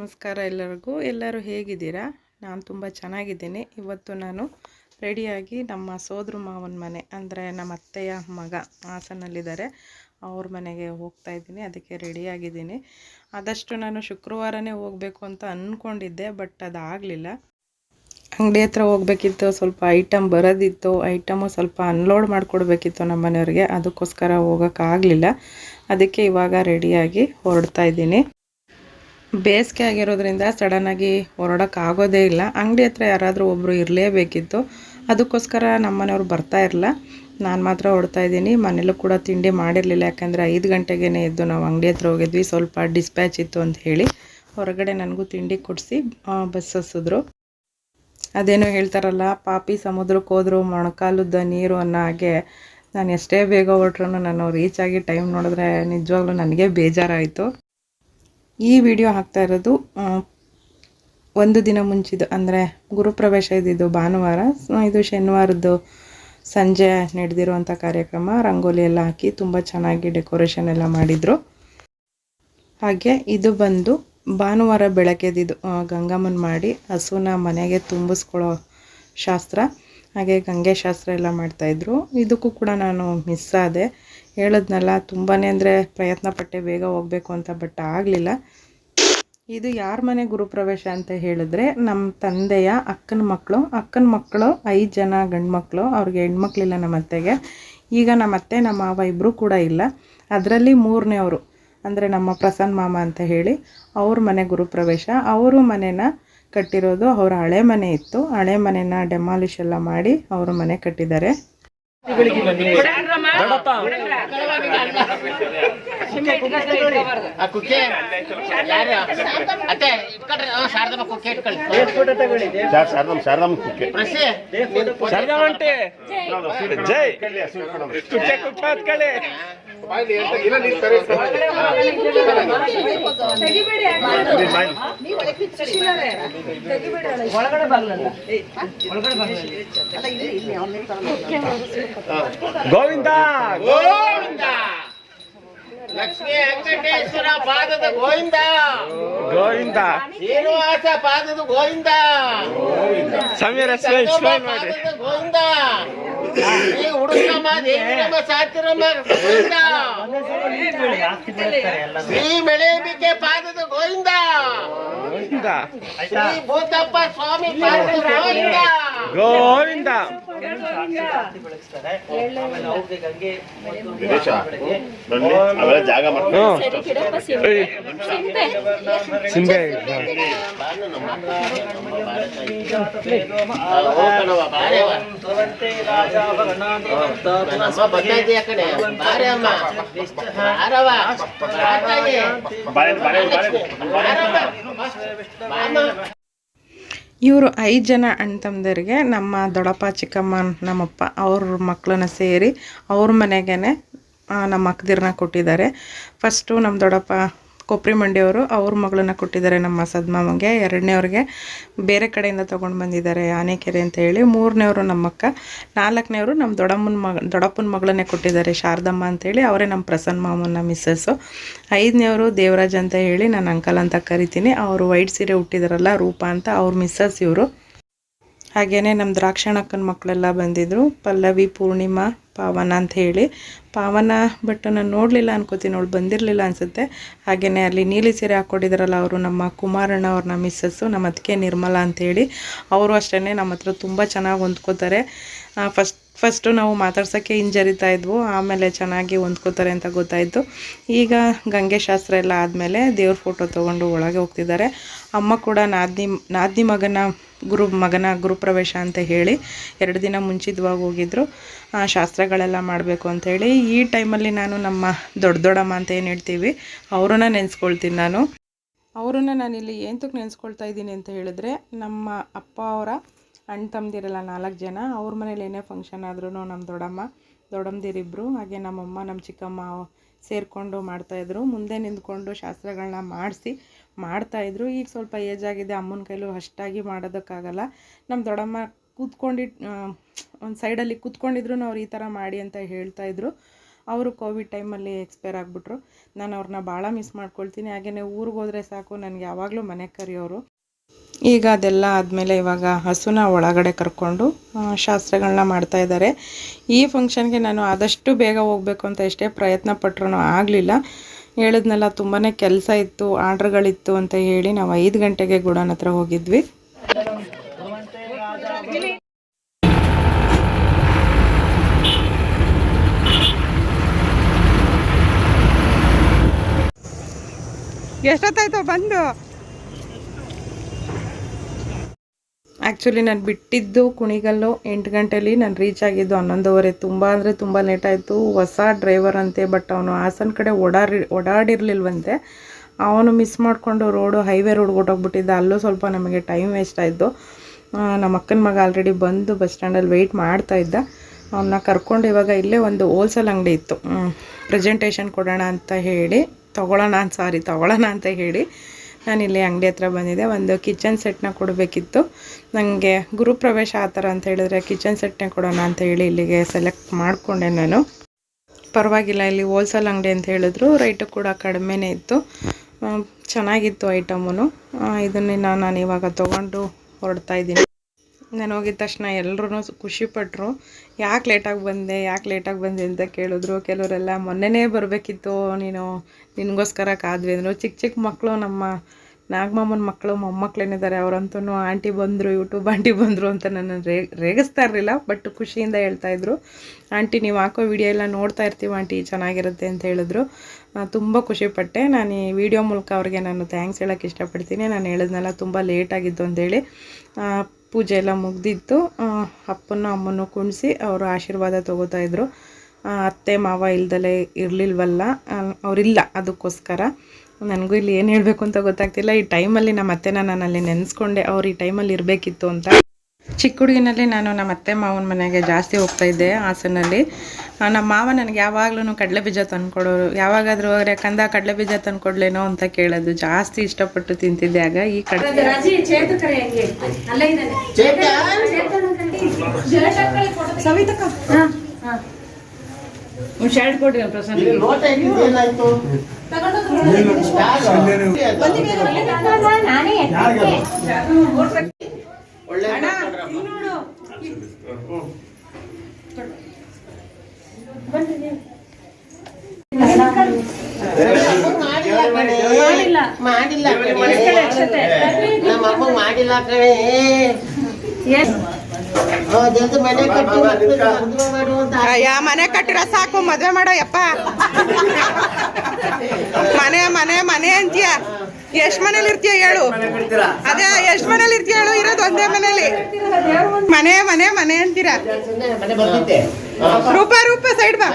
ನಮಸ್ಕಾರ ಎಲ್ಲರಿಗೂ. ಎಲ್ಲರೂ ಹೇಗಿದ್ದೀರಾ? ನಾನು ತುಂಬ ಚೆನ್ನಾಗಿದ್ದೀನಿ. ಇವತ್ತು ನಾನು ರೆಡಿಯಾಗಿ ನಮ್ಮ ಸೋದರ ಮಾವನ ಮನೆ ಅಂದರೆ ನಮ್ಮ ಅತ್ತೆಯ ಮಗ ಹಾಸನಲ್ಲಿದ್ದಾರೆ, ಅವ್ರ ಮನೆಗೆ ಹೋಗ್ತಾ ಇದ್ದೀನಿ. ಅದಕ್ಕೆ ರೆಡಿಯಾಗಿದ್ದೀನಿ. ಆದಷ್ಟು ನಾನು ಶುಕ್ರವಾರನೇ ಹೋಗಬೇಕು ಅಂತ ಅಂದ್ಕೊಂಡಿದ್ದೆ, ಬಟ್ ಅದಾಗಲಿಲ್ಲ. ಅಂಗಡಿ ಹತ್ರ ಹೋಗಬೇಕಿತ್ತು, ಸ್ವಲ್ಪ ಐಟಮ್ ಬರೋದಿತ್ತು, ಐಟಮು ಸ್ವಲ್ಪ ಅನ್ಲೋಡ್ ಮಾಡಿಕೊಡ್ಬೇಕಿತ್ತು ನಮ್ಮ ಮನೆಯವ್ರಿಗೆ. ಅದಕ್ಕೋಸ್ಕರ ಹೋಗೋಕ್ಕಾಗಲಿಲ್ಲ. ಅದಕ್ಕೆ ಇವಾಗ ರೆಡಿಯಾಗಿ ಹೊರಡ್ತಾ ಇದ್ದೀನಿ. ಬೇಸಿಗೆ ಆಗಿರೋದ್ರಿಂದ ಸಡನ್ನಾಗಿ ಹೊರಡೋಕ್ಕಾಗೋದೇ ಇಲ್ಲ. ಅಂಗಡಿ ಹತ್ರ ಯಾರಾದರೂ ಒಬ್ಬರು ಇರಲೇಬೇಕಿತ್ತು. ಅದಕ್ಕೋಸ್ಕರ ನಮ್ಮ ಮನೆಯವ್ರು ಬರ್ತಾ ಇರಲ್ಲ, ನಾನು ಮಾತ್ರ ಹೊರಡ್ತಾ ಇದ್ದೀನಿ. ಮನೇಲೂ ಕೂಡ ತಿಂಡಿ ಮಾಡಿರಲಿಲ್ಲ, ಯಾಕಂದರೆ 5 ಗಂಟೆಗೇ ಎದ್ದು ನಾವು ಅಂಗಡಿ ಹತ್ರ ಹೋಗಿದ್ವಿ. ಸ್ವಲ್ಪ ಡಿಸ್ಪ್ಯಾಚ್ ಇತ್ತು ಅಂತ ಹೇಳಿ ಹೊರಗಡೆ ನನಗೂ ತಿಂಡಿ ಕೊಡಿಸಿ ಬಸ್ ಹಸಿದ್ರು. ಅದೇನೋ ಹೇಳ್ತಾರಲ್ಲ, ಪಾಪಿ ಸಮುದ್ರಕ್ಕೆ ಹೋದ್ರು ಮೊಣಕಾಲುದ್ದ ನೀರು ಅನ್ನೋ ಹಾಗೆ ನಾನು ಎಷ್ಟೇ ಬೇಗ ಹೊರಟ್ರೂ ನಾನು ರೀಚ್ ಆಗಿ ಟೈಮ್ ನೋಡಿದ್ರೆ ನಿಜವಾಗ್ಲೂ ನನಗೆ ಬೇಜಾರಾಯಿತು. ಈ ವಿಡಿಯೋ ಹಾಕ್ತಾ ಇರೋದು ಒಂದು ದಿನ ಮುಂಚಿದ್ದು, ಅಂದರೆ ಗುರುಪ್ರವೇಶ ಇದ್ದಿದ್ದು ಭಾನುವಾರ. ಇದು ಶನಿವಾರದ್ದು ಸಂಜೆ ನಡೆದಿರುವಂಥ ಕಾರ್ಯಕ್ರಮ. ರಂಗೋಲಿ ಎಲ್ಲ ಹಾಕಿ ತುಂಬ ಚೆನ್ನಾಗಿ ಡೆಕೋರೇಷನ್ ಎಲ್ಲ ಮಾಡಿದರು. ಹಾಗೆ ಇದು ಬಂದು ಭಾನುವಾರ ಬೆಳಗ್ಗೆದಿದ್ದು ಗಂಗಮ್ಮನ ಮಾಡಿ ಹಸುನ ಮನೆಗೆ ತುಂಬಿಸ್ಕೊಳ್ಳೋ ಶಾಸ್ತ್ರ, ಹಾಗೆ ಗಂಗೆ ಶಾಸ್ತ್ರ ಎಲ್ಲ ಮಾಡ್ತಾಯಿದ್ರು. ಇದಕ್ಕೂ ಕೂಡ ನಾನು ಮಿಸ್ ಆದೆ. ಹೇಳಿದ್ನಲ್ಲ, ತುಂಬಾ ಅಂದರೆ ಪ್ರಯತ್ನ ಪಟ್ಟೆ ಬೇಗ ಹೋಗಬೇಕು ಅಂತ, ಬಟ್ ಆಗಲಿಲ್ಲ. ಇದು ಯಾರ ಮನೆ ಗುರುಪ್ರವೇಶ ಅಂತ ಹೇಳಿದ್ರೆ, ನಮ್ಮ ತಂದೆಯ ಅಕ್ಕನ ಮಕ್ಕಳು 5 ಜನ ಗಂಡು ಮಕ್ಕಳು. ಅವ್ರಿಗೆ ಹೆಣ್ಮಕ್ಳಿಲ್ಲ ನಮ್ಮ ಅತ್ತೆಗೆ. ಈಗ ನಮ್ಮ ಅತ್ತೆ ನಮ್ಮ ಮಾವ ಇಬ್ಬರು ಕೂಡ ಇಲ್ಲ. ಅದರಲ್ಲಿ 3ನೇವರು ಅಂದರೆ ನಮ್ಮ ಪ್ರಸನ್ನ ಮಾಮ ಅಂತ ಹೇಳಿ ಅವ್ರ ಮನೆ ಗುರುಪ್ರವೇಶ. ಅವರು ಮನೇನ ಕಟ್ಟಿರೋದು, ಅವರ ಹಳೆ ಮನೆ ಇತ್ತು. ಹಳೆ ಮನೆನ ಡೆಮಾಲಿಷ್ ಎಲ್ಲ ಮಾಡಿ ಅವ್ರ ಮನೆ ಕಟ್ಟಿದ್ದಾರೆ. ಗೋವಿಂದ ಗೋವಿಂದ ಲಕ್ಷ್ಮೀ ವೆಂಕಟೇಶ್ವರ ಪಾದದ ಗೋವಿಂದ ಗೋವಿಂದ, ಶ್ರೀನಿವಾಸ ಪಾದದ ಗೋವಿಂದ, ಸಮೀರ ಗೋವಿಂದ, ಶ್ರೀ ಉಡುಕಮ್ಮ ದೇವಿರಮ್ಮ ಸಾತಿರಮ್ಮ ಗೋವಿಂದ, ಶ್ರೀ ಬೆಳೆಬಿಕೆ ಪಾದದ ಗೋವಿಂದ, ಶ್ರೀ ಭೂತಪ್ಪ ಸ್ವಾಮಿ ಪಾದದ ಗೋವಿಂದ ಗೋವಿಂದ. ಜಾಗ ಇವರು 5 ಜನ ಅಣ್ಣ ತಮ್ಮದರಿಗೆ ನಮ್ಮ ದೊಡ್ಡಪ್ಪ ಚಿಕ್ಕಮ್ಮ ನಮ್ಮಪ್ಪ ಅವ್ರ ಮಕ್ಕಳನ್ನ ಸೇರಿ ಅವ್ರ ಮನೆಗೇ ನಮ್ಮ ಅಕ್ಕದಿರನ್ನ ಕೊಟ್ಟಿದ್ದಾರೆ. ಫಸ್ಟು ನಮ್ಮ ದೊಡ್ಡಪ್ಪ ಕೊಪ್ರಿ ಮಂಡಿಯವರು ಅವ್ರ ಮಗಳನ್ನ ಕೊಟ್ಟಿದ್ದಾರೆ ನಮ್ಮ ಸದ್ಮಾಮಗೆ. 2ನೇವ್ರಿಗೆ ಬೇರೆ ಕಡೆಯಿಂದ ತೊಗೊಂಡು ಬಂದಿದ್ದಾರೆ, ಆನೆಕೆರೆ ಅಂತ ಹೇಳಿ. 3ನೇವರು ನಮ್ಮಕ್ಕ. 4ನೇವರು ನಮ್ಮ ದೊಡ್ಡಪ್ಪನ ಮಗಳನ್ನೇ ಕೊಟ್ಟಿದ್ದಾರೆ, ಶಾರದಮ್ಮ ಅಂತೇಳಿ. ಅವರೇ ನಮ್ಮ ಪ್ರಸನ್ನ ಮಾಮನ ಮಿಸ್ಸಸ್ಸು. 5ನೇವರು ದೇವರಾಜ್ ಅಂತ ಹೇಳಿ ನಾನು ಅಂಕಲ್ ಅಂತ ಕರಿತೀನಿ. ಅವರು ವೈಟ್ ಸೀರೆ ಹುಟ್ಟಿದಾರಲ್ಲ, ರೂಪ ಅಂತ, ಅವ್ರ ಮಿಸ್ಸಸ್ ಇವರು. ಹಾಗೆಯೇ ನಮ್ಮ ದ್ರಾಕ್ಷಣಕ್ಕನ ಮಕ್ಕಳೆಲ್ಲ ಬಂದಿದ್ದರು, ಪಲ್ಲವಿ, ಪೂರ್ಣಿಮಾ, ಪಾವನ ಅಂತ ಹೇಳಿ. ಪಾವನ ಬಟ್ ನಾನು ನೋಡಲಿಲ್ಲ ಅನ್ಕೋತೀನಿ, ಅವಳು ಬಂದಿರಲಿಲ್ಲ ಅನಿಸುತ್ತೆ. ಹಾಗೆಯೇ ಅಲ್ಲಿ ನೀಲಿ ಸೀರೆ ಹಾಕ್ಕೊಂಡಿದ್ದಾರಲ್ಲ, ಅವರು ನಮ್ಮ ಕುಮಾರಣ್ಣ ಅವ್ರನ್ನ ಮಿಸ್ಸಸ್ಸು, ನಮ್ಮ ಅದಕ್ಕೆ ನಿರ್ಮಲಾ ಅಂಥೇಳಿ. ಅವರು ಅಷ್ಟೇ ನಮ್ಮ ಹತ್ರ ತುಂಬ ಚೆನ್ನಾಗಿ ಹೊಂದ್ಕೋತಾರೆ. ಫಸ್ಟು ನಾವು ಮಾತಾಡ್ಸೋಕ್ಕೆ ಹಿಂಜರಿತಾ ಇದ್ವು, ಆಮೇಲೆ ಚೆನ್ನಾಗಿ ಹೊಂದ್ಕೋತಾರೆ ಅಂತ ಗೊತ್ತಾಯಿತು. ಈಗ ಗಂಗೆ ಶಾಸ್ತ್ರ ಎಲ್ಲ ಆದಮೇಲೆ ದೇವ್ರ ಫೋಟೋ ತೊಗೊಂಡು ಒಳಗೆ ಹೋಗ್ತಿದ್ದಾರೆ. ಅಮ್ಮ ಕೂಡ ನಾದ್ನಿ ಮಗನ ಗುರುಪ್ರವೇಶ ಅಂತ ಹೇಳಿ 2 ದಿನ ಮುಂಚಿತವಾಗಿ ಹೋಗಿದ್ರು, ಶಾಸ್ತ್ರಗಳೆಲ್ಲ ಮಾಡಬೇಕು ಅಂಥೇಳಿ. ಈ ಟೈಮಲ್ಲಿ ನಾನು ನಮ್ಮ ದೊಡ್ಡಮ್ಮ ಅಂತ ಏನು ಹೇಳ್ತೀವಿ, ಅವರನ್ನ ನೆನೆಸ್ಕೊಳ್ತೀನಿ ನಾನು. ಅವರನ್ನು ನಾನಿಲ್ಲಿ ಏನಕ್ಕೆ ನೆನೆಸ್ಕೊಳ್ತಾ ಇದ್ದೀನಿ ಅಂತ ಹೇಳಿದ್ರೆ, ನಮ್ಮ ಅಪ್ಪ ಅವರ ಅಣ್ಣ ತಮ್ಮದಿರಲ್ಲ 4 ಜನ, ಅವ್ರ ಮನೇಲಿ ಏನೇ ಫಂಕ್ಷನ್ ಆದ್ರೂ ನಮ್ಮ ದೊಡ್ಡಮ್ಮದಿರಿಬ್ಬರು, ಹಾಗೆ ನಮ್ಮಮ್ಮ ನಮ್ಮ ಚಿಕ್ಕಮ್ಮ ಸೇರಿಕೊಂಡು ಮಾಡ್ತಾಯಿದ್ರು. ಮುಂದೆ ನಿಂತ್ಕೊಂಡು ಶಾಸ್ತ್ರಗಳನ್ನ ಮಾಡ್ತಾಯಿದ್ರು. ಈಗ ಸ್ವಲ್ಪ ಏಜ್ ಆಗಿದೆ, ಅಮ್ಮನ ಕೈಲೂ ಅಷ್ಟಾಗಿ ಮಾಡೋದಕ್ಕಾಗಲ್ಲ. ನಮ್ಮ ದೊಡ್ಡಮ್ಮ ಕೂತ್ಕೊಂಡು ಒಂದು ಸೈಡಲ್ಲಿ ಕೂತ್ಕೊಂಡಿದ್ರು ಅವ್ರು ಈ ಥರ ಮಾಡಿ ಅಂತ ಹೇಳ್ತಾಯಿದ್ರು. ಅವರು ಕೋವಿಡ್ ಟೈಮಲ್ಲಿ ಎಕ್ಸ್ಪೈರ್ ಆಗಿಬಿಟ್ರು. ನಾನು ಅವ್ರನ್ನ ಭಾಳ ಮಿಸ್ ಮಾಡ್ಕೊಳ್ತೀನಿ. ಹಾಗೆಯೇ ಊರಿಗೆ ಹೋದರೆ ಸಾಕು ನನಗೆ ಯಾವಾಗಲೂ ಮನೆಗೆ ಕರೆಯೋರು. ಈಗ ಅದೆಲ್ಲ ಆದಮೇಲೆ ಇವಾಗ ಹಸುನ ಒಳಗಡೆ ಕರ್ಕೊಂಡು ಶಾಸ್ತ್ರಗಳನ್ನ ಮಾಡ್ತಾಯಿದ್ದಾರೆ. ಈ ಫಂಕ್ಷನ್ಗೆ ನಾನು ಆದಷ್ಟು ಬೇಗ ಹೋಗಬೇಕು ಅಂತ ಎಷ್ಟೇ ಪ್ರಯತ್ನ ಪಟ್ರೂ ಆಗಲಿಲ್ಲ. ಹೇಳಿದ್ನಲ್ಲ, ತುಂಬಾ ಕೆಲಸ ಇತ್ತು, ಆರ್ಡ್ರ್ಗಳಿತ್ತು ಅಂತ ಹೇಳಿ ನಾವು 5 ಗಂಟೆಗೆ ಗುಡನ ಹತ್ರ ಹೋಗಿದ್ವಿ. ಎಷ್ಟೊತ್ತಾಯ್ತು ಬಂದು? ಆ್ಯಕ್ಚುಲಿ ನಾನು ಬಿಟ್ಟಿದ್ದು ಕುಣಿಗಲ್ಲು 8 ಗಂಟೆಲಿ, ನಾನು ರೀಚ್ ಆಗಿದ್ದು 11:15. ತುಂಬ ಅಂದರೆ ತುಂಬ ಲೇಟ್ ಆಯಿತು. ಹೊಸ ಡ್ರೈವರ್ ಅಂತೆ, ಬಟ್ ಅವನು ಹಾಸನ ಕಡೆ ಓಡಾಡಿರಲಿಲ್ವಂತೆ. ಅವನು ಮಿಸ್ ಮಾಡಿಕೊಂಡು ಹೈವೇ ರೋಡ್ಗೆ ಹೊಟ್ಟೋಗ್ಬಿಟ್ಟಿದ್ದ. ಅಲ್ಲೂ ಸ್ವಲ್ಪ ನಮಗೆ ಟೈಮ್ ವೇಸ್ಟ್ ಆಯಿತು. ನಮ್ಮ ಅಕ್ಕನ ಮಗ ಆಲ್ರೆಡಿ ಬಂದು ಬಸ್ ಸ್ಟ್ಯಾಂಡಲ್ಲಿ ವೆಯ್ಟ್ ಮಾಡ್ತಾಯಿದ್ದ. ಅವನ್ನ ಕರ್ಕೊಂಡು ಇವಾಗ ಇಲ್ಲೇ ಒಂದು ಹೋಲ್ಸೇಲ್ ಅಂಗಡಿ ಇತ್ತು, ಪ್ರೆಸೆಂಟೇಷನ್ ಕೊಡೋಣ ಅಂತ ಹೇಳಿ ತೊಗೊಳ್ಳೋಣ ಅಂತ ಹೇಳಿ ನಾನಿಲ್ಲಿ ಅಂಗಡಿ ಹತ್ರ ಬಂದಿದ್ದೆ. ಒಂದು ಕಿಚನ್ ಸೆಟ್ನ ಕೊಡಬೇಕಿತ್ತು ನನಗೆ. ಗುರುಪ್ರವೇಶ ಆ ಥರ ಅಂತ ಹೇಳಿದ್ರೆ ಕಿಚನ್ ಸೆಟ್ನೇ ಕೊಡೋಣ ಅಂತ ಹೇಳಿ ಇಲ್ಲಿಗೆ ಸೆಲೆಕ್ಟ್ ಮಾಡಿಕೊಂಡೆ ನಾನು. ಪರವಾಗಿಲ್ಲ, ಇಲ್ಲಿ ಹೋಲ್ಸೇಲ್ ಅಂಗಡಿ ಅಂತ ಹೇಳಿದ್ರು, ರೇಟು ಕೂಡ ಕಡಿಮೆನೇ ಇತ್ತು, ಚೆನ್ನಾಗಿತ್ತು ಐಟಮು. ಇದನ್ನೇ ನಾನು ಇವಾಗ ತೊಗೊಂಡು ಹೊರಡ್ತಾ ಇದ್ದೀನಿ. ನಾನು ಹೋಗಿದ ತಕ್ಷಣ ಎಲ್ಲರೂ ಖುಷಿಪಟ್ಟರು. ಯಾಕೆ ಲೇಟಾಗಿ ಬಂದೆ ಅಂತ ಕೇಳಿದ್ರು. ಕೆಲವರೆಲ್ಲ ಮೊನ್ನೆನೇ ಬರಬೇಕಿತ್ತು, ನಿನಗೋಸ್ಕರ ಕಾದ್ವಿ ಅಂದರು. ಚಿಕ್ಕ ಮಕ್ಕಳು, ನಮ್ಮ ನಾಗಮಾಮನ ಮಕ್ಕಳು, ಮೊಮ್ಮಕ್ಕಳೇನಿದ್ದಾರೆ ಅವರಂತೂ ಆಂಟಿ ಬಂದರು, ಯೂಟ್ಯೂಬ್ ಆಂಟಿ ಬಂದರು ಅಂತ ನನ್ನ ರೇಗಿಸ್ತಾ ಇರಲಿಲ್ಲ, ಬಟ್ ಖುಷಿಯಿಂದ ಹೇಳ್ತಾಯಿದ್ರು. ಆಂಟಿ ನೀವು ಹಾಕೋ ವಿಡಿಯೋ ಎಲ್ಲ ನೋಡ್ತಾ ಇರ್ತೀವಿ ಆಂಟಿ, ಚೆನ್ನಾಗಿರುತ್ತೆ ಅಂತ ಹೇಳಿದ್ರು. ತುಂಬ ಖುಷಿಪಟ್ಟೆ. ನಾನು ಈ ವಿಡಿಯೋ ಮೂಲಕ ಅವ್ರಿಗೆ ನಾನು ಥ್ಯಾಂಕ್ಸ್ ಹೇಳೋಕ್ಕೆ ಇಷ್ಟಪಡ್ತೀನಿ. ನಾನು ಹೇಳಿದ್ನಲ್ಲ, ತುಂಬ ಲೇಟಾಗಿತ್ತು ಅಂತೇಳಿ. ಪೂಜೆ ಎಲ್ಲ ಮುಗ್ದಿತ್ತು. ಅಪ್ಪನ ಅಮ್ಮನೂ ಕುಣಿಸಿ ಅವರು ಆಶೀರ್ವಾದ ತೊಗೋತಾಯಿದ್ರು. ಅತ್ತೆ ಮಾವ ಇಲ್ದಲೇ ಇರಲಿಲ್ವಲ್ಲ, ಅವರಿಲ್ಲ, ಅದಕ್ಕೋಸ್ಕರ ನನಗೂ ಇಲ್ಲಿ ಏನು ಹೇಳಬೇಕು ಅಂತ ಗೊತ್ತಾಗ್ತಿಲ್ಲ. ಈ ಟೈಮಲ್ಲಿ ನಮ್ಮ ಅತ್ತೆನ ನಾನು ಅಲ್ಲಿ ನೆನೆಸ್ಕೊಂಡೆ, ಅವ್ರು ಈ ಟೈಮಲ್ಲಿ ಇರಬೇಕಿತ್ತು ಅಂತ. ಚಿಕ್ಕ ಹುಡುಗಿನಲ್ಲಿ ನಾನು ನಮ್ಮ ಅತ್ತೆ ಮಾವನ ಮನೆಗೆ ಜಾಸ್ತಿ ಹೋಗ್ತಾಯಿದ್ದೆ ಹಾಸನಲ್ಲಿ. ನಮ್ಮ ಮಾವ ನನಗೆ ಯಾವಾಗ್ಲೂ ಕಡಲೆ ಬೀಜ ತಂದುಕೊಡೋರು. ಯಾವಾಗಾದರೂ ಹೋದರೆ ಕಂದ ಕಡಲೆ ಬೀಜ ತಂದುಕೊಡ್ಲೇನೋ ಅಂತ ಕೇಳೋದು. ಜಾಸ್ತಿ ಇಷ್ಟಪಟ್ಟು ತಿಂತಿದ್ದೆ ಆಗ. ಈ ಕಡೆ ಶರ್ಟ್ ಕೊಡ್ರಿ ಪ್ರಸನ್ನ. ಮನೆ ಕಟ್ಟಿರ ಸಾಕು, ಮದ್ವೆ ಮಾಡೋ ಯಪ್ಪ. ಮನೆ ಅಂತೀಯ? ಎಷ್ಟ್ ಮನೇಲಿ ಇರ್ತೀಯ ಹೇಳು? ಅದೇ ಎಷ್ಟ್ ಮನೇಲಿ ಇರ್ತೀಯ ಹೇಳು? ಇರೋದು ಒಂದೇ ಮನೇಲಿ. ಮನೆ ಅಂತೀರಾ? ರೂಪ ಸೈಡ್ ಬಾ.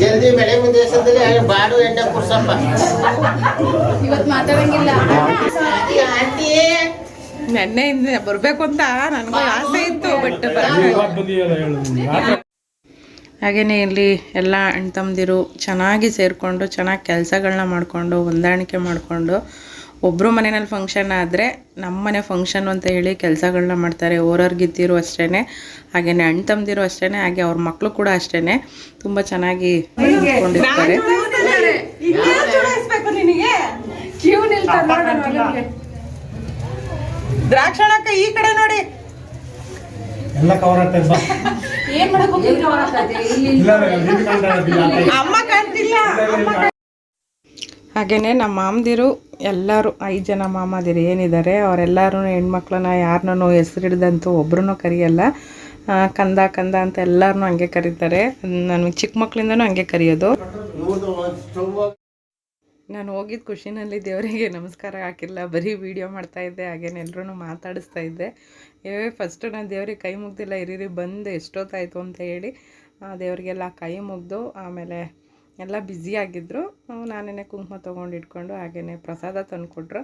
ಜಲ್ದಿ ಬೆಳೆ ಮುಂದೆ ಬಾಡು ಎಂಡ ಕುರ್ಸಪ್ಪ. ಇವತ್ತು ಮಾತಾಡಂಗಿಲ್ಲ. ನೆನ್ನೆಯಿಂದ ಬರಬೇಕು ಅಂತ ನನಗೂ ಆಸೆ ಇತ್ತು, ಬಟ್ ಹಾಗೆಯೇ ಇಲ್ಲಿ ಎಲ್ಲ ಅಣ್ಣ ತಮ್ಮದಿರು ಚೆನ್ನಾಗಿ ಸೇರಿಕೊಂಡು, ಚೆನ್ನಾಗಿ ಕೆಲಸಗಳನ್ನ ಮಾಡಿಕೊಂಡು, ಹೊಂದಾಣಿಕೆ ಮಾಡಿಕೊಂಡು, ಒಬ್ಬರು ಮನೆಯಲ್ಲಿ ಫಂಕ್ಷನ್ ಆದರೆ ನಮ್ಮ ಮನೆ ಫಂಕ್ಷನ್ ಅಂತ ಹೇಳಿ ಕೆಲಸಗಳನ್ನ ಮಾಡ್ತಾರೆ. ಓರರ್ಗಿತ್ತಿರು ಅಷ್ಟೇ, ಹಾಗೆಯೇ ಅಣ್ಣ ತಮ್ಮದಿರು ಅಷ್ಟೇ, ಹಾಗೆ ಅವ್ರ ಮಕ್ಕಳು ಕೂಡ ಅಷ್ಟೇ ತುಂಬ ಚೆನ್ನಾಗಿ ನೋಡ್ಕೊಂಡಿರ್ತಾರೆ. ದ್ರಾಕ್ಷಣಕ್ಕ ಈ ಕಡೆ ನೋಡಿ. ಅಮ್ಮ ಕಾಣ್ತಿಲ್ಲ. ಹಾಗೆಯೇ ನಮ್ಮ ಮಾಮದಿರು ಎಲ್ಲರೂ 5 ಜನ ಮಾಮದಿರು ಏನಿದ್ದಾರೆ ಅವರೆಲ್ಲರೂ ಹೆಣ್ಮಕ್ಳನ್ನ ಯಾರನ್ನೂ ಹೆಸರಿಡ್ದಂತೂ ಒಬ್ರು ಕರೆಯಲ್ಲ. ಕಂದ ಅಂತ ಎಲ್ಲರನ್ನೂ ಹಂಗೆ ಕರೀತಾರೆ. ನನಗೆ ಚಿಕ್ಕ ಮಕ್ಕಳಿಂದನೂ ಹಂಗೆ ಕರೆಯೋದು. ನಾನು ಹೋಗಿದ್ದ ಖುಷಿನಲ್ಲಿ ದೇವರಿಗೆ ನಮಸ್ಕಾರ ಹಾಕಿಲ್ಲ, ಬರೀ ವೀಡಿಯೋ ಮಾಡ್ತಾಯಿದ್ದೆ. ಹಾಗೇನೆ ಎಲ್ಲರೂ ಮಾತಾಡಿಸ್ತಾ ಇದ್ದೆ. ಫಸ್ಟು ನಾನು ದೇವ್ರಿಗೆ ಕೈ ಮುಗ್ದಿಲ್ಲ, ಇರೀರಿ ಬಂದು ಎಷ್ಟೊತ್ತಾಯಿತು ಅಂತ ಹೇಳಿ ದೇವರಿಗೆಲ್ಲ ಕೈ ಮುಗ್ದು ಆಮೇಲೆ ಎಲ್ಲ ಬ್ಯುಸಿಯಾಗಿದ್ದರು. ನಾನೇ ಕುಂಕುಮ ತೊಗೊಂಡು ಇಟ್ಕೊಂಡು ಹಾಗೆಯೇ ಪ್ರಸಾದ ತಂದುಕೊಟ್ರು.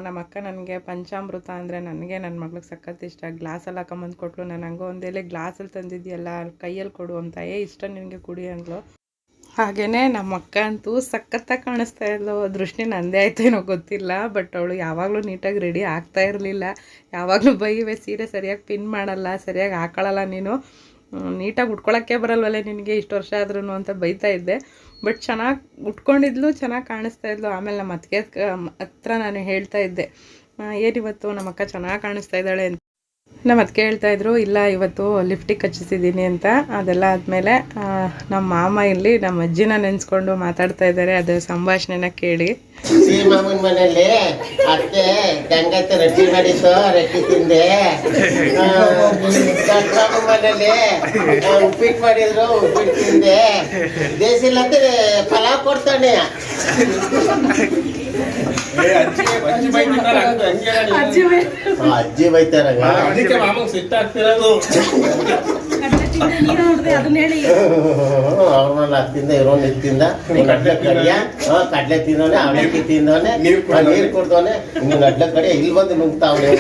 ನಮ್ಮ ಅಕ್ಕ ನನಗೆ ಪಂಚಾಮೃತ ಅಂದರೆ ನನಗೆ ನನ್ನ ಮಗಳಿಗೆ ಸಖತ್ ಇಷ್ಟ. ಗ್ಲಾಸಲ್ಲಿ ಹಾಕೊಂಬಂದು ಕೊಟ್ಟಳು. ನಾನು ಹಂಗೆ ಒಂದೇಲೆ ಗ್ಲಾಸಲ್ಲಿ ತಂದಿದ್ದೀಯಲ್ಲ ಕೈಯಲ್ಲಿ ಕೊಡು ಅಂತ, ಇಷ್ಟ ನಿನಗೆ ಕುಡಿ ಅಂದ್ಲು. ಹಾಗೆಯೇ ನಮ್ಮ ಅಕ್ಕ ಅಂತೂ ಸಖತ್ತಾಗಿ ಕಾಣಿಸ್ತಾ ಇದ್ಲು. ದೃಷ್ಟಿ ನಂದೇ ಆಯ್ತೇನೋ ಗೊತ್ತಿಲ್ಲ, ಬಟ್ ಅವಳು ಯಾವಾಗಲೂ ನೀಟಾಗಿ ರೆಡಿ ಆಗ್ತಾ ಇರಲಿಲ್ಲ. ಯಾವಾಗಲೂ ಬೈವೆ, ಸೀರೆ ಸರಿಯಾಗಿ ಪಿನ್ ಮಾಡಲ್ಲ, ಸರಿಯಾಗಿ ಹಾಕೊಳ್ಳಲ್ಲ ನೀನು, ನೀಟಾಗಿ ಉಟ್ಕೊಳ್ಳೋಕ್ಕೆ ಬರಲ್ವಲ್ಲ ನಿನಗೆ ಇಷ್ಟು ವರ್ಷ ಆದ್ರೂ ಅಂತ ಬೈತಾ ಇದ್ದೆ. ಬಟ್ ಚೆನ್ನಾಗಿ ಉಟ್ಕೊಂಡಿದ್ಲು, ಚೆನ್ನಾಗಿ ಕಾಣಿಸ್ತಾ ಇದ್ಲು. ಆಮೇಲೆ ನಮ್ಮ ಅತ್ತಿಗೆ ಹತ್ರ ನಾನು ಹೇಳ್ತಾ ಇದ್ದೆ, ಏನಿವತ್ತು ನಮ್ಮ ಅಕ್ಕ ಚೆನ್ನಾಗಿ ಕಾಣಿಸ್ತಾ ಇದ್ದಾಳೆ ಅಂತ. ನಮ್ಮ ಅತ್ತಿಗೆ ಹೇಳ್ತಾಯಿದ್ರು, ಇಲ್ಲ ಇವತ್ತು ಲಿಫ್ಟಿಗೆ ಹಚ್ಚಿಸಿದ್ದೀನಿ ಅಂತ. ಅದೆಲ್ಲ ಆದಮೇಲೆ ನಮ್ಮ ಮಾಮ ಇಲ್ಲಿ ನಮ್ಮ ಅಜ್ಜಿನ ನೆನೆಸ್ಕೊಂಡು ಮಾತಾಡ್ತಾ ಇದ್ದಾರೆ. ಅದು ಸಂಭಾಷಣೆನ ಕೇಳಿ. ಮಾಮನ ಮನೇಲಿ ಅತ್ತೆ ಗಂಗತ್ತೆ ರೊಟ್ಟಿ ಮಾಡಿತ್ತು, ರೊಟ್ಟಿ ತಿಂದೆ. ಮಾಮನ ಮನೇಲಿ ಉಪ್ಪಿಟ್ಟು ಮಾಡಿದ್ರು, ಉಪ್ಪಿಟ್ಟು ತಿಂದೆ. ದೇಸಿಲ್ಲತ್ತೆ ಪಲಾವ್ ಕೊಡ್ತಾನೆ. ಅಜ್ಜಿ ಬೈತಾರ, ಅವ್ರನ್ನ ತಿಂದ ಇರೋನ್ ತಿಂದ, ಕಡ್ಲೆ ಕಡಿಯ ಕಡ್ಲೆ ತಿಂದವನೆ, ಅವಲಕ್ಕಿ ತಿಂದವನೆ, ನೀರ್ ಕುಡ್ದವನೆ, ಇನ್ನು ಅಡ್ಲೆ ಕಡೆ ಇಲ್ಲಿ ಬಂದು ನುಗ್ತಾವನೆ.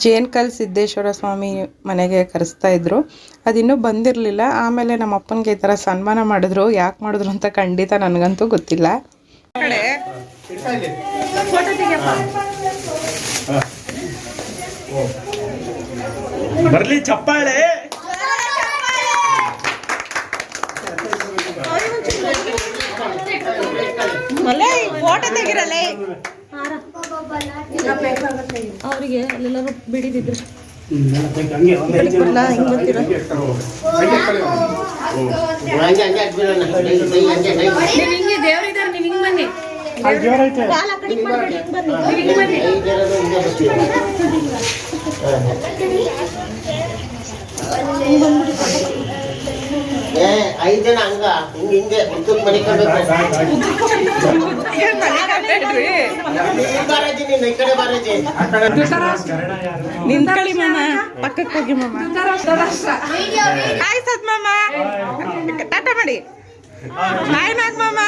ಜೇನ್ಕಲ್ ಸಿದ್ದೇಶ್ವರ ಸ್ವಾಮಿ ಮನೆಗೆ ಕರೆಸ್ತಾ ಇದ್ರು. ಅದಿನ್ನೂ ಬಂದಿರಲಿಲ್ಲ. ಆಮೇಲೆ ನಮ್ಮ ಅಪ್ಪನಿಗೆ ಈ ಥರ ಸನ್ಮಾನ ಮಾಡಿದ್ರು. ಯಾಕೆ ಮಾಡಿದ್ರು ಅಂತ ಖಂಡಿತ ನನಗಂತೂ ಗೊತ್ತಿಲ್ಲ. ಬರ್ಲಿ ಚಪ್ಪಾಳೆ. ಫೋಟೋ ತೆಗಿರಲ್ಲ ಅವರಿಗೆ ಅಲ್ಲೆಲ್ಲರೂ ಬಿಡಿದಿದ್ರು. ದೇವರಿದ್ದಾರೆ, ನೀವು ಹಿಂಗ್ ಬನ್ನಿ. ಐದು ಜನ ಹಂಗ ಹಿಂಗೆ ಉದ್ದಕ್ಕೆ ಮನಿಕೋಬೇಕು. ಬಾರಾಜಿ, ನೀನು ಈ ಕಡೆ ಬಾರಾಜಿ. ನಿಂತ್ಕೊಳ್ಳಿ ಮಾಮ, ಪಕ್ಕಕ್ಕೆ ಹೋಗಿ ಮಾಮ. ಹಾಯ್ ಸದ್ ಮಾಮ, ಟಾಟಾ ಮಾಡಿ. ಹಾಯ್ ನಾಗ್ ಮಾಮ,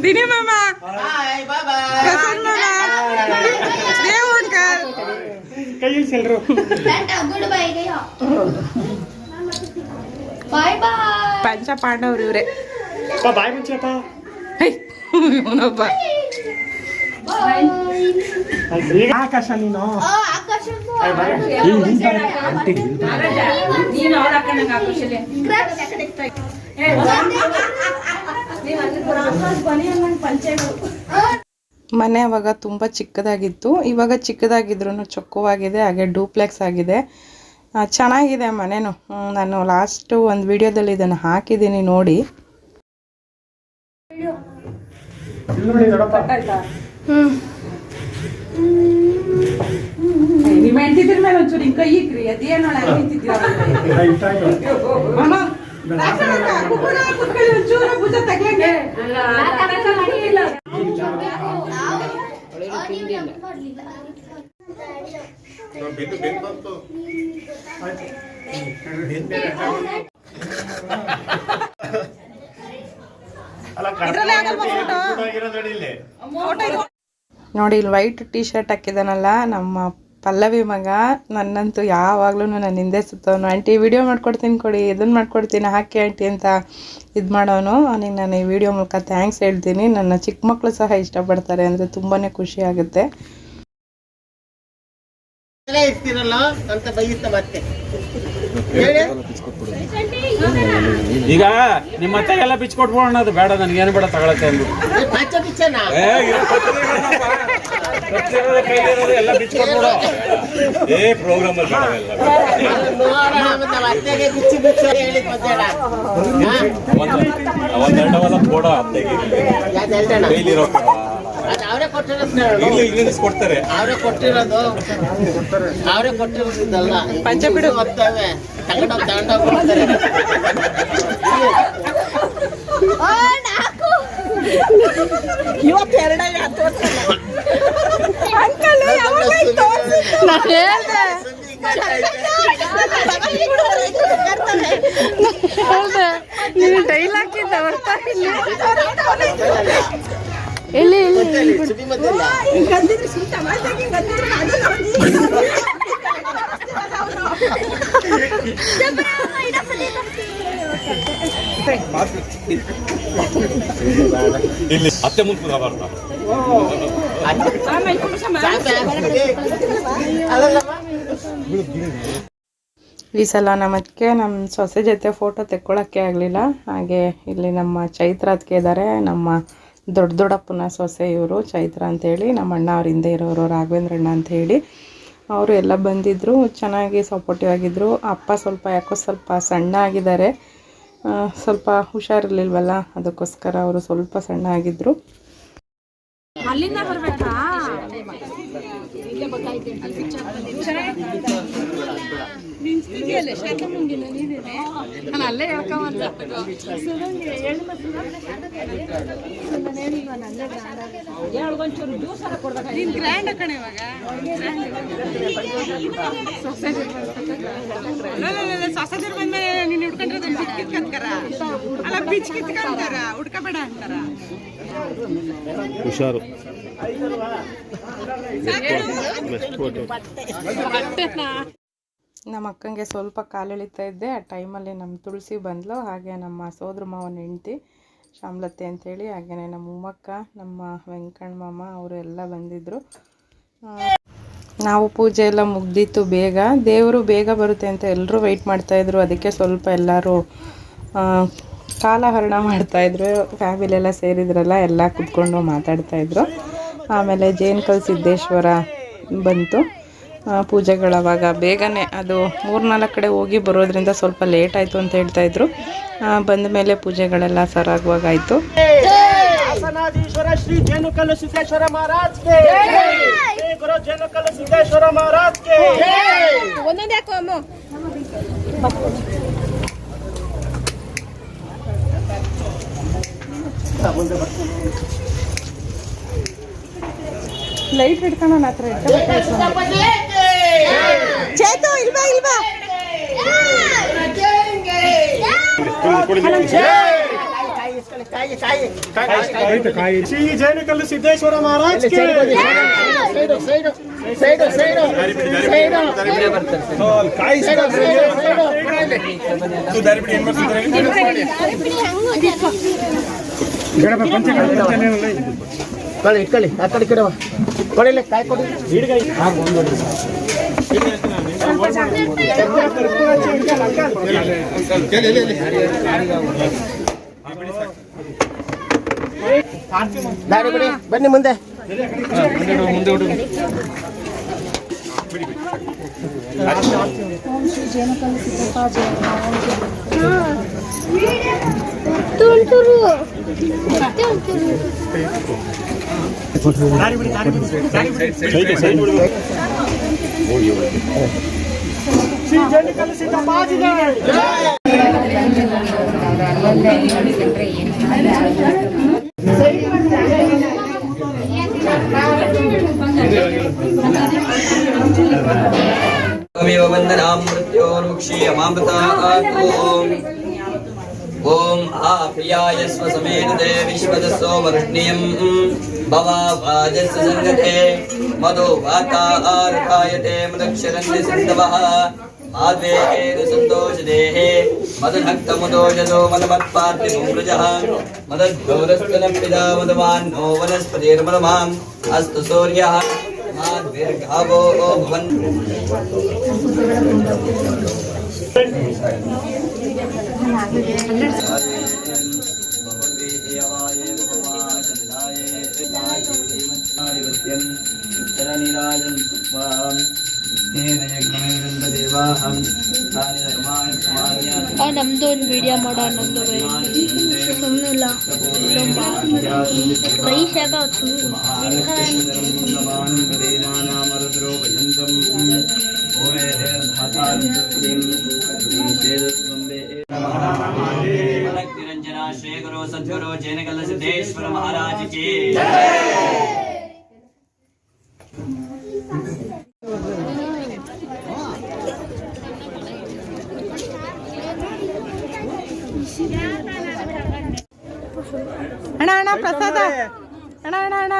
ದಿನಿ ಮಾಮ, ಪ್ರಸನ್ನ ಮಾಮ, ದೇವ್ ಅಂಕಲ್. ಕೈಯಲ್ಲಿ ಸೆಲ್ರು. ಪಂಚ ಪಾಂಡವ್ರು ಇವರೇ. ಬಾಯ್ ಮುಂಚೆಪ್ಪ. ಆಕಾಶ ನೀನು ಮನೆ ಅವಾಗ ತುಂಬ ಚಿಕ್ಕದಾಗಿತ್ತು. ಇವಾಗ ಚಿಕ್ಕದಾಗಿದ್ರೂ ಚೊಕ್ಕವಾಗಿದೆ, ಹಾಗೆ ಡೂಪ್ಲೆಕ್ಸ್ ಆಗಿದೆ. ಚೆನ್ನಾಗಿದೆ ಮನೆನೂ. ನಾನು ಲಾಸ್ಟು ಒಂದು ವಿಡಿಯೋದಲ್ಲಿ ಇದನ್ನು ಹಾಕಿದ್ದೀನಿ ನೋಡಿ. ನಿಮ್ಮ ಹೆಂಡತಿದ್ರ ಮೇಲೆ ಒಂಚೂರು ಹಿಂಗೆ ಕೈ ಇಕ್ರಿ. ಅದೇನೋ ಒಂಚೂರು ಭುಜ ತಗ್ಲಂಗೆ. ನೋಡಿ, ಇಲ್ಲಿ ವೈಟ್ ಟೀ ಶರ್ಟ್ ಹಾಕಿದಾನಲ್ಲ ನಮ್ಮ ಪಲ್ಲವಿ ಮಗ. ನನ್ನಂತೂ ಯಾವಾಗಲೂ ನನ್ನ ಹಿಂದೆ ಸುತ್ತವನು. ಆಂಟಿ ವಿಡಿಯೋ ಮಾಡ್ಕೊಡ್ತೀನಿ ಕೊಡಿ, ಇದನ್ನು ಮಾಡ್ಕೊಡ್ತೀನಿ ಹಾಕಿ ಆಂಟಿ ಅಂತ ಇದು ಮಾಡೋನು. ಅವನಿಗೆ ನಾನು ಈ ವಿಡಿಯೋ ಮೂಲಕ ಥ್ಯಾಂಕ್ಸ್ ಹೇಳ್ತೀನಿ. ನನ್ನ ಚಿಕ್ಕ ಮಕ್ಕಳು ಸಹ ಇಷ್ಟಪಡ್ತಾರೆ, ಅಂದರೆ ತುಂಬಾ ಖುಷಿ ಆಗುತ್ತೆ. ಇರ್ತೀರಲ್ಲ ಅಂತ ಬೈಯುತ್ತ ಮತ್ತೆ. ಈಗ ನಿಮ್ಮ ಅತ್ತೆಗೆಲ್ಲ ಬಿಚ್ಕೊಟ್ಬೋಣ, ಅನ್ನೋದು ಬೇಡ, ನನಗೇನು ಬೇಡ ತಗೊಳತ್ತೆ ಅಂದ್ಬಿಟ್ಟು ಎಲ್ಲ ಬಿಚ್ಕೊಟ್ಬಿಡು. ಪ್ರೋಗ್ರಾಮ್ ಅತ್ತೆಗೆ ಬಿಚ್ಚಿ ಬಿಚ್ಚಿ ಹೇಳಿದ್ ಒಂದೆರಡವಲ್ಲ ಕೊಡ ಅತ್ತೆಗೆ ಅವರೇ ಕೊಡ್ತಾರೆ. ಅವರೇ ಕೊಟ್ಟಿರೋದಿದ್ದಲ್ಲ. ಪಂಚ ಬಿಡು ಹೋಗ್ತವೆ, ತಗೊಂಡೋಗಿ ಕೊಡ್ತಾರೆ. ಇವತ್ತೆರಡೇ ನಾನು ಹೇಳ್ದೆ ನೀನು ಡೈಲಾಗ್ ಇಂದ ಬರ್ತಾ ಇಲ್ಲಿ ಇಲ್ಲಿ ಅತ್ತೆ ಮುಂದೆ ಬರ್ತಾ ಈ ಸಲ ನಮ್ಮಕ್ಕೆ ನಮ್ಮ ಸೊಸೆ ಜೊತೆ ಫೋಟೋ ತೆಕ್ಕೊಳ್ಳೋಕ್ಕೆ ಆಗಲಿಲ್ಲ. ಹಾಗೆ ಇಲ್ಲಿ ನಮ್ಮ ಚೈತ್ರ ಅದಕ್ಕೆ ಇದ್ದಾರೆ, ನಮ್ಮ ದೊಡ್ಡಪ್ಪನ ಸೊಸೆ ಇವರು ಚೈತ್ರ ಅಂತೇಳಿ, ನಮ್ಮ ಅಣ್ಣ ಅವ್ರ ಹಿಂದೆ ಇರೋರು ರಾಘವೇಂದ್ರಣ್ಣ ಅಂಥೇಳಿ ಅವರು ಎಲ್ಲ ಬಂದಿದ್ದರು. ಚೆನ್ನಾಗಿ ಸಪೋರ್ಟಿವ್ ಆಗಿದ್ದರು. ಅಪ್ಪ ಸ್ವಲ್ಪ ಯಾಕೋ ಸ್ವಲ್ಪ ಸಣ್ಣ ಆಗಿದ್ದಾರೆ, ಸ್ವಲ್ಪ ಹುಷಾರಿರ್ಲಿಲ್ವಲ್ಲ, ಅದಕ್ಕೋಸ್ಕರ ಅವರು ಸ್ವಲ್ಪ ಸಣ್ಣ ಆಗಿದ್ದರು. ಅಲ್ಲಿಂದ ಬರ್ಬೇಕಾ? ನಾನು ಅಲ್ಲೇ ಹೇಳ್ಕೊಂಬಂದ ಒಂಚೂರು ಜ್ಯೂಸರ ಕೊಡ್ಬೇಕು. ನೀನು ಗ್ರ್ಯಾಂಡ್ ಕಣೆ ಇವಾಗ ಸೊಸೆದಿರ್ ಬಂದ್ಮೇಲೆ ನೀನು ಹುಡ್ಕೊಂಡ್ರೆ ಬಿಚ್ಕಿತ್ಕಂತಾರ ಅಲ್ಲ, ಬಿಚ್ಕಿತ್ಕಂತಾರ, ಹುಡ್ಕಬೇಡ ಅಂತಾರ. ಹುಷಾರು. ನಮ್ಮ ಅಕ್ಕಂಗೆ ಸ್ವಲ್ಪ ಕಾಲೆಳಿತಾ ಇದ್ದೆ. ಆ ಟೈಮಲ್ಲಿ ನಮ್ಮ ತುಳಸಿ ಬಂದಳು. ಹಾಗೆ ನಮ್ಮ ಸೋದರ ಮಾವನ ಹೆಂಡತಿ ಶ್ಯಾಮಲತೆ ಅಂಥೇಳಿ, ಹಾಗೆಯೇ ನಮ್ಮ ಉಮ್ಮಕ್ಕ, ನಮ್ಮ ವೆಂಕಣ್ಣ ಮಾಮ ಅವರು ಎಲ್ಲ ಬಂದಿದ್ದರು. ನಾವು ಪೂಜೆ ಎಲ್ಲ ಮುಗ್ದಿತ್ತು ಬೇಗ. ದೇವರು ಬೇಗ ಬರುತ್ತೆ ಅಂತ ಎಲ್ಲರೂ ವೆಯ್ಟ್ ಮಾಡ್ತಾಯಿದ್ರು. ಅದಕ್ಕೆ ಸ್ವಲ್ಪ ಎಲ್ಲರೂ ಕಾಲಹರಣ ಮಾಡ್ತಾಯಿದ್ರು. ಫ್ಯಾಮಿಲಿ ಎಲ್ಲ ಸೇರಿದ್ರಲ್ಲ, ಎಲ್ಲ ಕುತ್ಕೊಂಡು ಮಾತಾಡ್ತಾಯಿದ್ರು. ಆಮೇಲೆ ಜೇನುಕಲ್ ಸಿದ್ದೇಶ್ವರ ಬಂತು. ಪೂಜೆಗಳವಾಗ ಬೇಗನೆ ಅದು 3-4 ಕಡೆ ಹೋಗಿ ಬರೋದ್ರಿಂದ ಸ್ವಲ್ಪ ಲೇಟ್ ಆಯಿತು ಅಂತ ಹೇಳ್ತಾಯಿದ್ರು. ಬಂದ ಮೇಲೆ ಪೂಜೆಗಳೆಲ್ಲ ಸರಾಗವಾಗಾಯಿತು. ಶ್ರೀ ಜೇನುಕಲ್ಲು ಸಿದ್ದೇಶ್ವರ ಮಹಾರಾಜ್ ಕೆ ಜೈ, ಗುರು ಜೇನುಕಲ್ಲು ಸಿದ್ದೇಶ್ವರ ಮಹಾರಾಜ್ ಕೆ ಜೈ. ಒಂದೊಂದು ಯಾಕೋ ಅಮ್ಮ ಲೈಟ್ ಹಿಡ್ಕೊಂಡು ನನ್ನ ಹತ್ರ ಚೇತು ಇಲ್ವಾ ಶ್ರೀ ಜೇನುಕಲ್ಲು ಸಿದ್ದೇಶ್ವರ ಮಹಾರಾಜ್ ಕೆ ಇಟ್ಕೊಳ್ಳಿ. ಆ ಕಡೆ ಕಡೆ ಕೊಡಿಲ್ಲ, ಕಾಯಿ ಕೊಡಿ. ದಾರಿ ಬಿಡಿ, ಬನ್ನಿ ಮುಂದೆ. ओम आ प्रियाय स्वसमेत दे विश्वदस्सो वर्ष्णियं भवावाजस्य संगते मदो वाता आरकायते मदक्षरन्य सिन्धवः आद्वे एनु सन्तोषदेहे मदभक्तमुदोजसो मदमत्पार्थिमुमृजः मदद्गौरस्तनं पिता मदवान्नो वनस्पतिर्मदमाम् अस्तु सूर्यः माद्विर्घावो भवन् ನಮ್ದು ಒಂದು ವಿಡಿಯೋ ಮಾಡೋ ನಮ್ದು ಸುಮ್ಮನಿಲ್ಲ ವಯಸ್ಸಾಗ निरंजना श्री गुरु सद्गुरु जैनकल सिद्धेश्वर महाराज की ಪ್ರಸಾದ ಅಣ್ಣ ಅಣ್ಣ ಅಣ್ಣ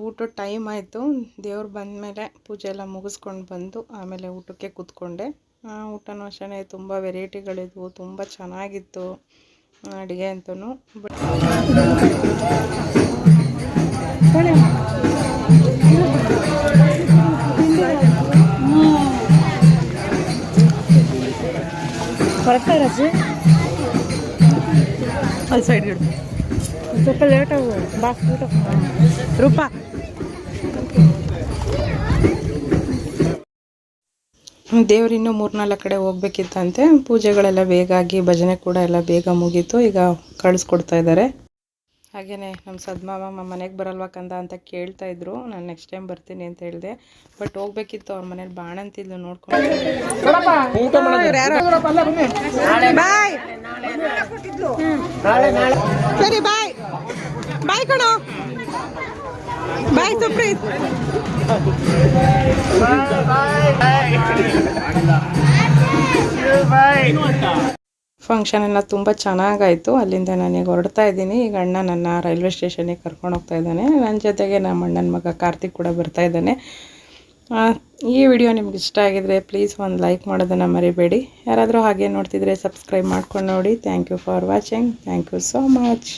ಊಟದ ಟೈಮ್ ಆಯಿತು. ದೇವ್ರು ಬಂದಮೇಲೆ ಪೂಜೆ ಎಲ್ಲ ಮುಗಿಸ್ಕೊಂಡು ಬಂದು ಆಮೇಲೆ ಊಟಕ್ಕೆ ಕೂತ್ಕೊಂಡೆ. ಊಟನೂ ಅಷ್ಟೇ ತುಂಬ ವೆರೈಟಿಗಳಿದ್ವು, ತುಂಬ ಚೆನ್ನಾಗಿತ್ತು ಅಡುಗೆ ಅಂತೂ. ಬಟ್ ಬರ್ತಾ ರಜೆ ಅಲ್ಲಿ ಸೈಡ್ ಇಡು, ಸ್ವಲ್ಪ ಲೇಟ್ ಆಗು ಬಾಕ್ಸ್ ಊಟ ರೂಪ. ದೇವ್ರು ಇನ್ನೂ 3-4 ಕಡೆ ಹೋಗ್ಬೇಕಿತ್ತಂತೆ. ಪೂಜೆಗಳೆಲ್ಲ ಬೇಗ ಆಗಿ ಭಜನೆ ಕೂಡ ಎಲ್ಲ ಬೇಗ ಮುಗೀತು. ಈಗ ಕಳಿಸ್ಕೊಡ್ತಾ ಇದ್ದಾರೆ. ಹಾಗೆಯೇ ನಮ್ಮ ಸದ್ಮಾಮ ಮನೆಗೆ ಬರಲ್ವಾ ಕಂದ ಅಂತ ಕೇಳ್ತಾ ಇದ್ರು. ನಾನು ನೆಕ್ಸ್ಟ್ ಟೈಮ್ ಬರ್ತೀನಿ ಅಂತ ಹೇಳಿದೆ. ಬಟ್ ಹೋಗ್ಬೇಕಿತ್ತು, ಅವ್ರ ಮನೇಲಿ ಬಾಣಂತಿದ್ಲು ನೋಡ್ಕೊಂಡು. ಬಾಯ್ ಸರಿ, ಬಾಯ್ ಬಾಯ್ ಕಣೋ, ಬಾಯ್ ಸುಪ್ರೀತ್. ಫಂಕ್ಷನ್ ಎಲ್ಲ ತುಂಬ ಚೆನ್ನಾಗಾಯಿತು. ಅಲ್ಲಿಂದ ನಾನೀಗ ಹೊರಡ್ತಾ ಇದ್ದೀನಿ. ಈಗ ಅಣ್ಣ ನನ್ನ ರೈಲ್ವೆ ಸ್ಟೇಷನ್ಗೆ ಕರ್ಕೊಂಡು ಹೋಗ್ತಾ ಇದ್ದಾನೆ. ನನ್ನ ಜೊತೆಗೆ ನಮ್ಮ ಅಣ್ಣನ ಮಗ ಕಾರ್ತಿಕ್ ಕೂಡ ಬರ್ತಾ ಇದ್ದಾನೆ. ಈ ವಿಡಿಯೋ ನಿಮ್ಗೆ ಇಷ್ಟ ಆಗಿದ್ರೆ ಪ್ಲೀಸ್ ಒಂದು ಲೈಕ್ ಮಾಡೋದನ್ನು ಮರಿಬೇಡಿ. ಯಾರಾದರೂ ಹಾಗೆ ನೋಡ್ತಿದ್ರೆ ಸಬ್ಸ್ಕ್ರೈಬ್ ಮಾಡ್ಕೊಂಡು ನೋಡಿ. Thank you for watching. Thank you so much.